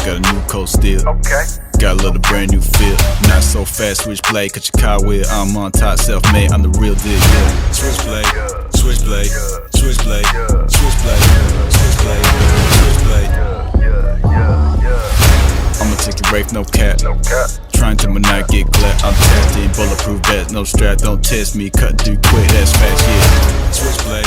got a new coat still. Okay. Got a little brand new feel. Not so fast, switchblade, cut your car wheel. I'm on top, self-made, I'm the real deal, yeah. Switchblade, switchblade, switchblade, switchblade, switchblade, switchblade. I'ma take your rape, no cap. No cap. Trying to not get clapped. I'm tapped in, bulletproof vest, no strap. Don't test me, cut do quick, that's fast, yeah. Switchblade,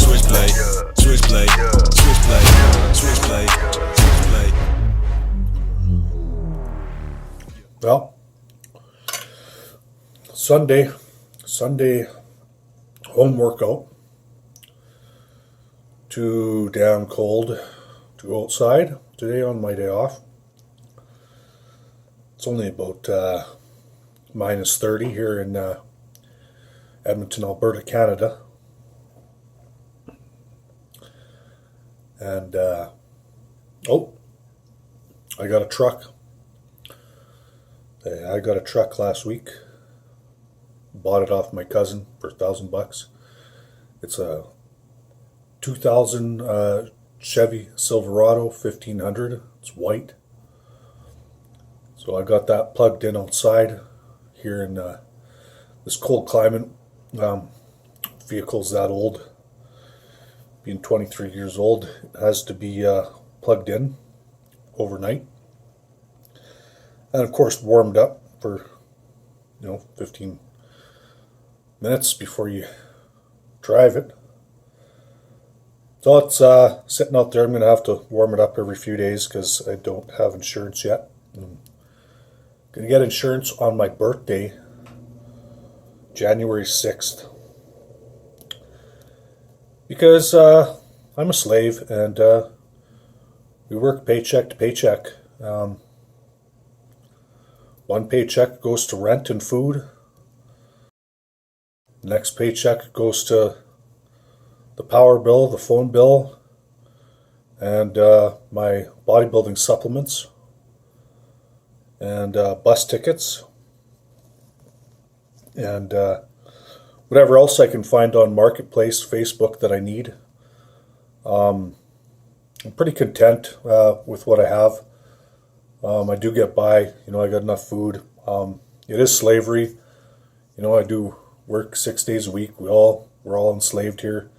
switchblade, switchblade, switchblade, switchblade, switchblade. Well, Sunday home workout. Too damn cold to go outside today on my day off. It's only about minus 30 here in Edmonton, Alberta, Canada. And I got a truck. I got a truck last week. Bought it off my cousin for $1,000. It's a 2000 Chevy Silverado 1500. It's white. So I got that plugged in outside here in this cold climate. Vehicle's that old, being 23 years old, it has to be plugged in overnight. And of course warmed up for 15 minutes before you drive it. So it's sitting out there. I'm going to have to warm it up every few days because I don't have insurance yet. I'm going to get insurance on my birthday, January 6th. Because I'm a slave and we work paycheck to paycheck. One paycheck goes to rent and food. The next paycheck goes to the power bill, the phone bill, and my bodybuilding supplements, and bus tickets, and whatever else I can find on Marketplace, Facebook that I need. I'm pretty content with what I have. I do get by, I got enough food. It is slavery. I do work 6 days a week. We're all enslaved here.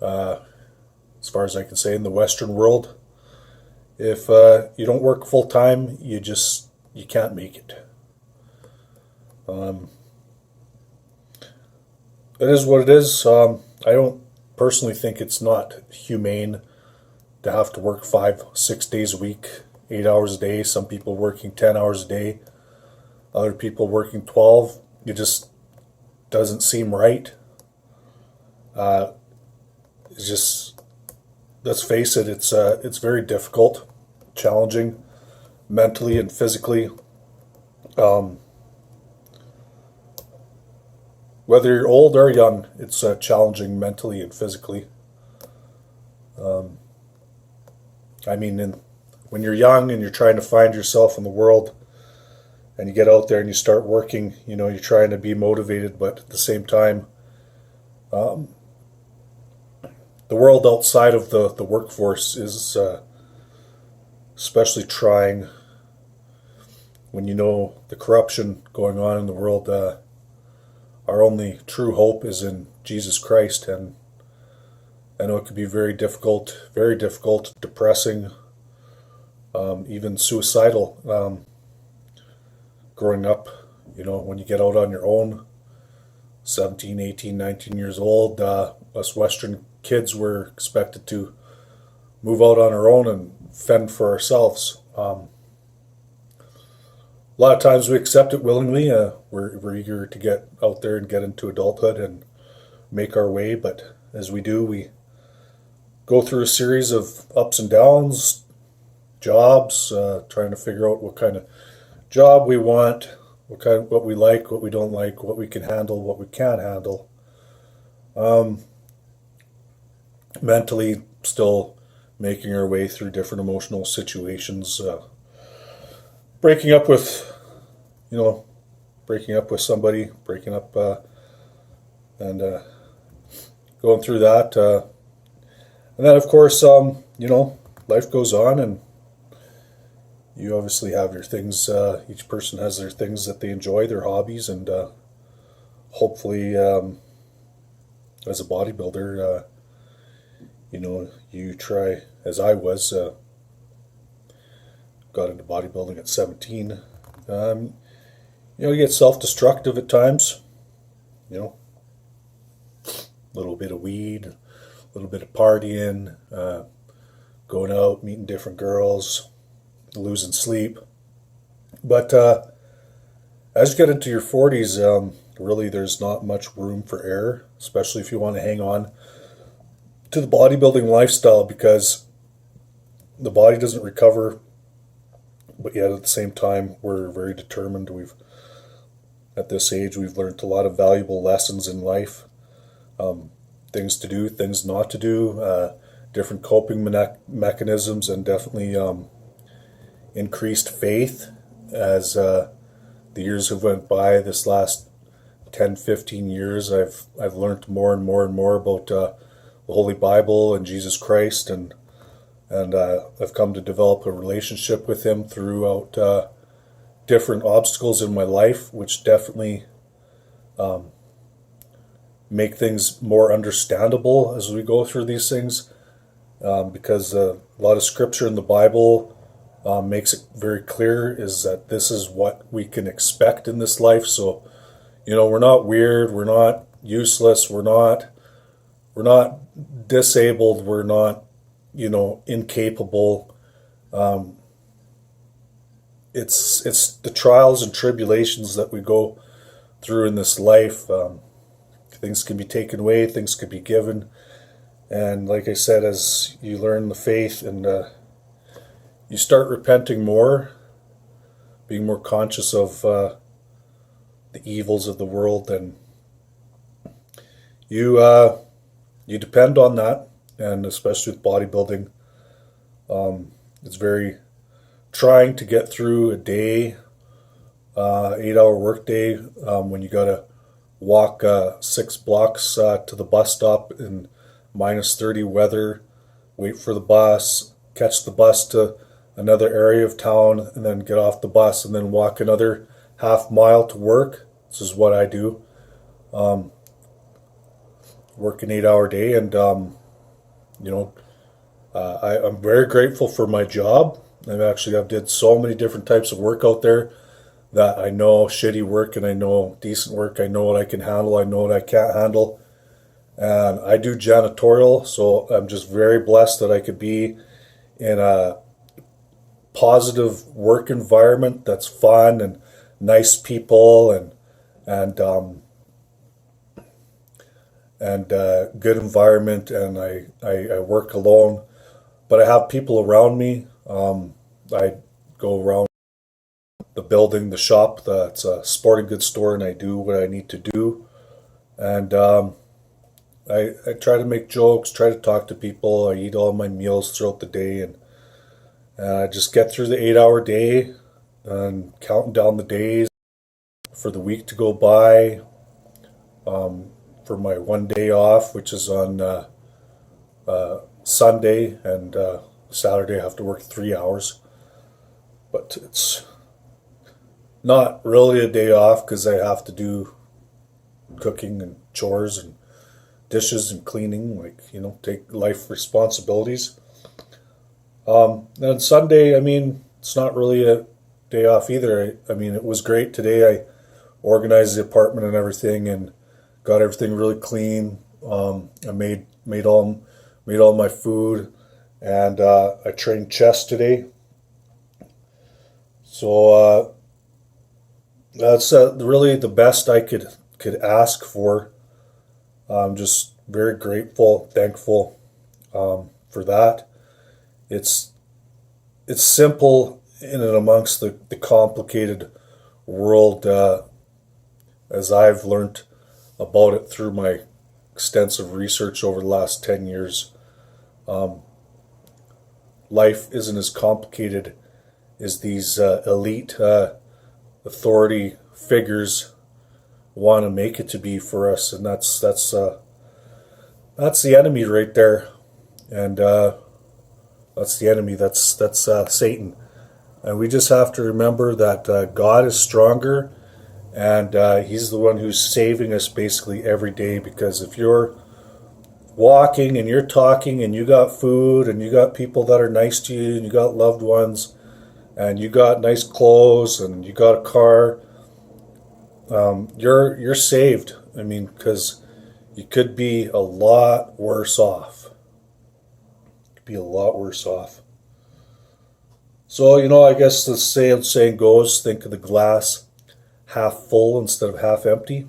As far as I can say, in the Western world, if you don't work full time, you can't make it. It is what it is. I don't personally think it's not humane to have to work 5-6 days a week, 8 hours a day. Some people working 10 hours a day, other people working 12. It just doesn't seem right. It's just, let's face it, it's very difficult, challenging, mentally and physically. Whether you're old or young, it's challenging mentally and physically. When you're young and you're trying to find yourself in the world, and you get out there and you start working, you're trying to be motivated, but at the same time, the world outside of the workforce is especially trying when you know the corruption going on in the world. Our only true hope is in Jesus Christ, and I know it could be very difficult, depressing, even suicidal. Growing up, when you get out on your own, 17, 18, 19 years old, us Western kids were expected to move out on our own and fend for ourselves. A lot of times we accept it willingly. We're eager to get out there and get into adulthood and make our way, but as we do, we go through a series of ups and downs, jobs, trying to figure out what kind of job we want, what we like, what we don't like, what we can handle, what we can't handle. Mentally still making our way through different emotional situations, breaking up with somebody, and going through that, and then of course, life goes on, and you obviously have your things. Each person has their things that they enjoy, their hobbies, and hopefully, as a bodybuilder, you try, as I was, got into bodybuilding at 17. You get self-destructive at times. A little bit of weed, a little bit of partying, going out, meeting different girls, losing sleep. But as you get into your 40s, really there's not much room for error, especially if you want to hang on to the bodybuilding lifestyle, because the body doesn't recover, but yet at the same time we're very determined. At this age, we've learned a lot of valuable lessons in life, things to do, things not to do, different coping mechanisms, and definitely increased faith as the years have went by. This last 10, 15 years, I've learned more and more and more about the Holy Bible and Jesus Christ, and I've come to develop a relationship with Him throughout different obstacles in my life, which definitely make things more understandable as we go through these things, because a lot of scripture in the Bible makes it very clear is that this is what we can expect in this life. So, we're not weird, we're not useless, we're not disabled, we're not, incapable. It's the trials and tribulations that we go through in this life. Things can be taken away, things can be given. And like I said, as you learn the faith and you start repenting more, being more conscious of the evils of the world, then you depend on that. And especially with bodybuilding, it's very trying to get through a day, 8-hour workday, when you gotta walk 6 blocks to the bus stop in -30 weather, wait for the bus, catch the bus to another area of town, and then get off the bus and then walk another half mile to work. This is what I do. Work an 8-hour day, and I'm very grateful for my job. I've did so many different types of work out there that I know shitty work and I know decent work. I know what I can handle, I know what I can't handle. And I do janitorial, so I'm just very blessed that I could be in a positive work environment that's fun and nice people and good environment. And I work alone, but I have people around me. I go around the building, the shop, that's a sporting goods store, and I do what I need to do. And I try to make jokes, try to talk to people. I eat all my meals throughout the day, and I just get through the 8-hour day and counting down the days for the week to go by, for my one day off, which is on Sunday, and Saturday I have to work 3 hours. But it's not really a day off because I have to do cooking and chores and dishes and cleaning, take life responsibilities. And Sunday, it's not really a day off either. It was great today. I organized the apartment and everything and got everything really clean. I made all my food, and I trained chest today. So that's really the best I could ask for. I'm just very grateful, thankful for that. It's simple in and amongst the complicated world, as I've learned about it through my extensive research over the last 10 years. Life isn't as complicated as these elite authority figures want to make it to be for us, and that's the enemy right there, and that's the enemy. That's Satan. And we just have to remember that God is stronger, and He's the one who's saving us basically every day. Because if you're walking and you're talking and you got food and you got people that are nice to you and you got loved ones and you got nice clothes and you got a car, you're saved. I mean, because you could be a lot worse off. Be a lot worse off. So, I guess the saying goes, think of the glass half full instead of half empty.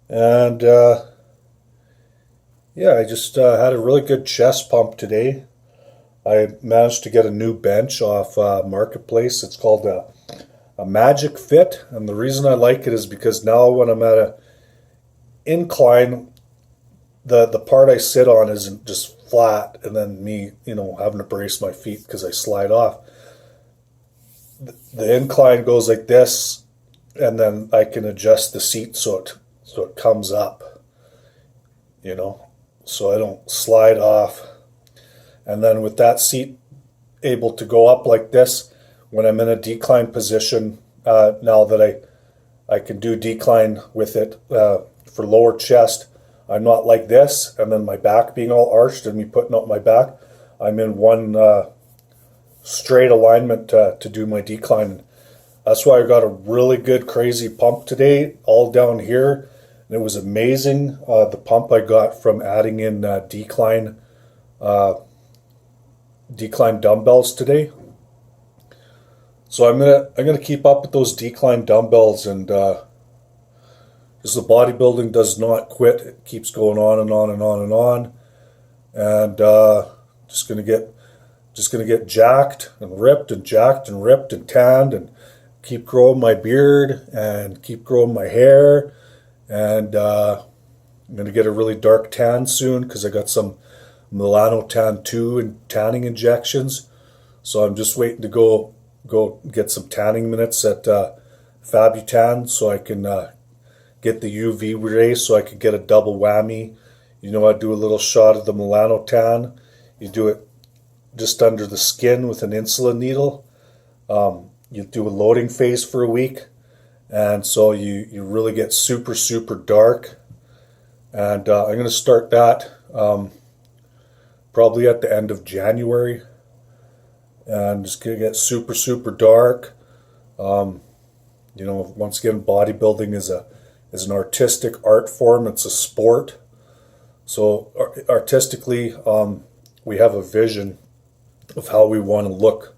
And yeah, I just had a really good chest pump today. I managed to get a new bench off Marketplace. It's called a Magic Fit, and the reason I like it is because now when I'm at a incline, the part I sit on isn't just flat and then me, having to brace my feet because I slide off. The incline goes like this, and then I can adjust the seat so it comes up, so I don't slide off. And then with that seat able to go up like this, when I'm in a decline position, now that I can do decline with it for lower chest, I'm not like this, and then my back being all arched and me putting out my back. I'm in one straight alignment to do my decline. That's why I got a really good crazy pump today, all down here, and it was amazing. The pump I got from adding in decline dumbbells today. So I'm gonna keep up with those decline dumbbells, and because the bodybuilding does not quit. It keeps going on and on and on and on. And just gonna get jacked and ripped and jacked and ripped and tanned, and keep growing my beard and keep growing my hair. And I'm gonna get a really dark tan soon because I got some Milano Tan 2 and tanning injections. So I'm just waiting to go get some tanning minutes at Fabutan so I can get the UV rays so I could get a double whammy. I do a little shot of the Milano Tan. You do it just under the skin with an insulin needle. You do a loading phase for a week, and so you really get super, super dark. And I'm going to start that probably at the end of January. And I'm just going to get super, super dark. Once again, bodybuilding is an artistic art form. It's a sport. So artistically, we have a vision of how we want to look,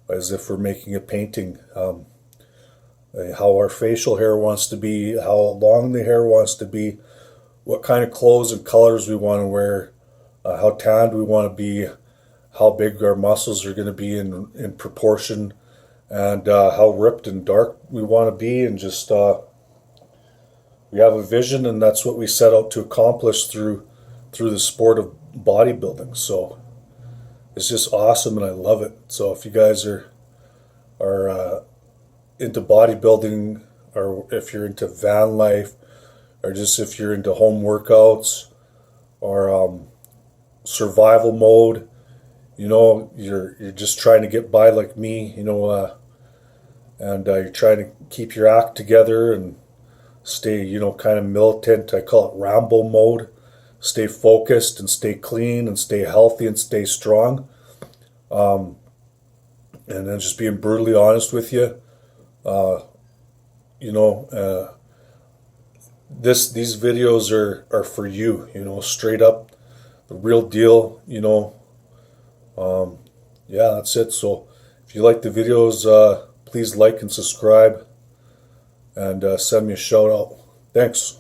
as if we're making a painting. How our facial hair wants to be, how long the hair wants to be, what kind of clothes and colors we want to wear, how tanned we want to be, how big our muscles are going to be in proportion, and how ripped and dark we want to be, and just we have a vision, and that's what we set out to accomplish through the sport of bodybuilding. So it's just awesome, and I love it. So if you guys are into bodybuilding, or if you're into van life, or just if you're into home workouts, or survival mode, you're just trying to get by like me, and you're trying to keep your act together and stay, kind of militant. I call it Rambo mode. Stay focused and stay clean and stay healthy and stay strong. And then just being brutally honest with you, these videos are for you, straight up, the real deal, yeah, that's it. So if you like the videos, please like and subscribe, and send me a shout out. Thanks.